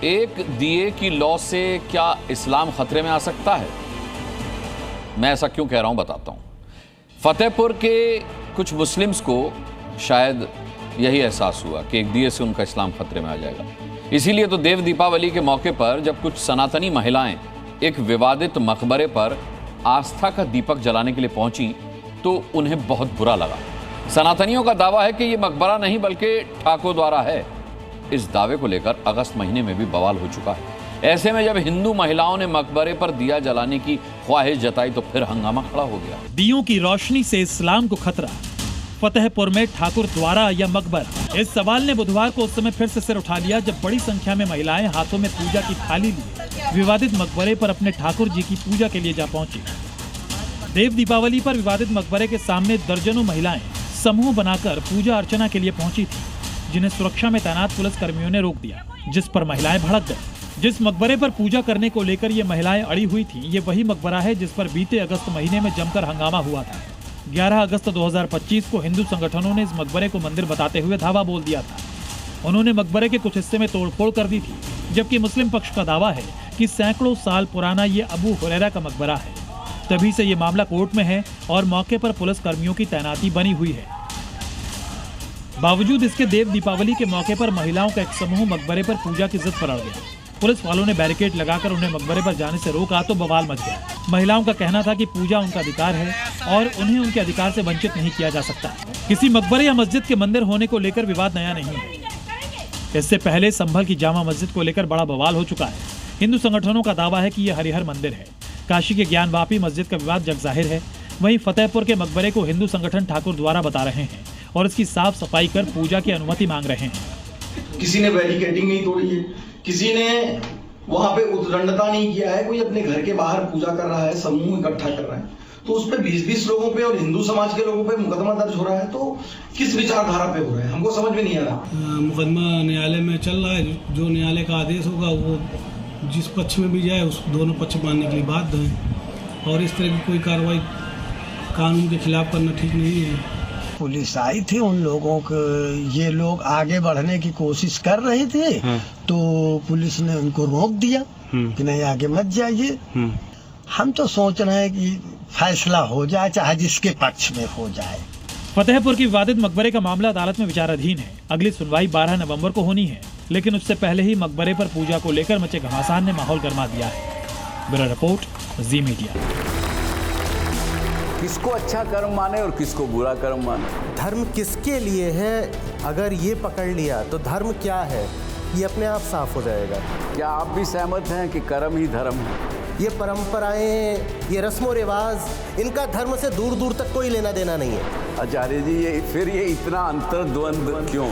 एक दिए की लौ से क्या इस्लाम खतरे में आ सकता है? मैं ऐसा क्यों कह रहा हूं बताता हूं। फतेहपुर के कुछ मुस्लिम्स को शायद यही एहसास हुआ कि एक दिए से उनका इस्लाम खतरे में आ जाएगा। इसीलिए तो देव दीपावली के मौके पर जब कुछ सनातनी महिलाएं एक विवादित मकबरे पर आस्था का दीपक जलाने के लिए पहुंची तो उन्हें बहुत बुरा लगा। सनातनियों का दावा है कि यह मकबरा नहीं बल्कि ठाकुर द्वारा है। इस दावे को लेकर अगस्त महीने में भी बवाल हो चुका है। ऐसे में जब हिंदू महिलाओं ने मकबरे पर दिया जलाने की ख्वाहिश जताई तो फिर हंगामा खड़ा हो गया। दियों की रोशनी से इस्लाम को खतरा, फतेहपुर में ठाकुर द्वारा या मकबरा? इस सवाल ने बुधवार को उस समय फिर से सिर उठा लिया जब बड़ी संख्या में महिलाएं हाथों में पूजा की थाली लिए विवादित मकबरे पर अपने ठाकुर जी की पूजा के लिए जा पहुंची। देव दीपावली पर विवादित मकबरे के सामने दर्जनों महिलाएं समूह बनाकर पूजा अर्चना के लिए पहुंची थी, जिन्हें सुरक्षा में तैनात पुलिस कर्मियों ने रोक दिया, जिस पर महिलाएं भड़क गईं। जिस मकबरे पर पूजा करने को लेकर ये महिलाएं अड़ी हुई थीं, ये वही मकबरा है जिस पर बीते अगस्त महीने में जमकर हंगामा हुआ था। 11 अगस्त 2025 को हिंदू संगठनों ने इस मकबरे को मंदिर बताते हुए धावा बोल दिया था। उन्होंने मकबरे के कुछ हिस्से में तोड़फोड़ कर दी थी, जबकि मुस्लिम पक्ष का दावा है कि सैकड़ों साल पुराना ये अबू हुरैरा का मकबरा है। तभी से ये मामला कोर्ट में है और मौके पर पुलिस कर्मियों की तैनाती बनी हुई है। बावजूद इसके देव दीपावली के मौके पर महिलाओं का एक समूह मकबरे पर पूजा की जिद पर अड़ गया। पुलिस वालों ने बैरिकेड लगाकर उन्हें मकबरे पर जाने से रोका तो बवाल मच गया। महिलाओं का कहना था कि पूजा उनका अधिकार है और उन्हें उनके अधिकार से वंचित नहीं किया जा सकता। किसी मकबरे या मस्जिद के मंदिर होने को लेकर विवाद नया नहीं है। इससे पहले संभल की जामा मस्जिद को लेकर बड़ा बवाल हो चुका है। हिंदू संगठनों का दावा है कि यह हरिहर मंदिर है। काशी के ज्ञानवापी मस्जिद का विवाद जग जाहिर है। वहीं फतेहपुर के मकबरे को हिंदू संगठन ठाकुर द्वारा बता रहे हैं और इसकी साफ सफाई कर पूजा की अनुमति मांग रहे हैं। किसी ने बैरिकेडिंग नहीं तोड़ी है, किसी ने वहां पे उद्दंडता नहीं किया है, कोई अपने घर के बाहर पूजा कर रहा है, समूह इकट्ठा कर रहा है, तो उस पे 20-20 लोगों पे और हिंदू समाज के लोगों पे मुकदमा दर्ज हो रहा है। तो किस विचारधारा पे हो रहा है, हमको समझ में नहीं आ रहा। मुकदमा न्यायालय में चल रहा है, जो न्यायालय का आदेश होगा वो जिस पक्ष में भी जाए उस दोनों पक्ष मानने के लिए बाध्य हैं और इस तरह की कोई कार्रवाई कानून के खिलाफ करना ठीक नहीं है। पुलिस आई थी, उन लोगों को ये लोग आगे बढ़ने की कोशिश कर रहे थे तो पुलिस ने उनको रोक दिया कि नहीं आगे मत जाइए। हम तो सोच रहे हैं कि फैसला हो जाए, चाहे जिसके पक्ष में हो जाए। फतेहपुर की विवादित मकबरे का मामला अदालत में विचाराधीन है। अगली सुनवाई 12 नवंबर को होनी है, लेकिन उससे पहले ही मकबरे पर पूजा को लेकर मचे घमासान ने माहौल गर्मा दिया है। ब्यूरो रिपोर्ट, जी मीडिया। किसको अच्छा कर्म माने और किसको बुरा कर्म माने? धर्म किसके लिए है, अगर ये पकड़ लिया तो धर्म क्या है ये अपने आप साफ हो जाएगा। क्या आप भी सहमत हैं कि कर्म ही धर्म है? ये परंपराएं, ये रस्मों रिवाज, इनका धर्म से दूर दूर तक कोई लेना देना नहीं है। आचार्य जी, ये इतना अंतर्द्वंद क्यों?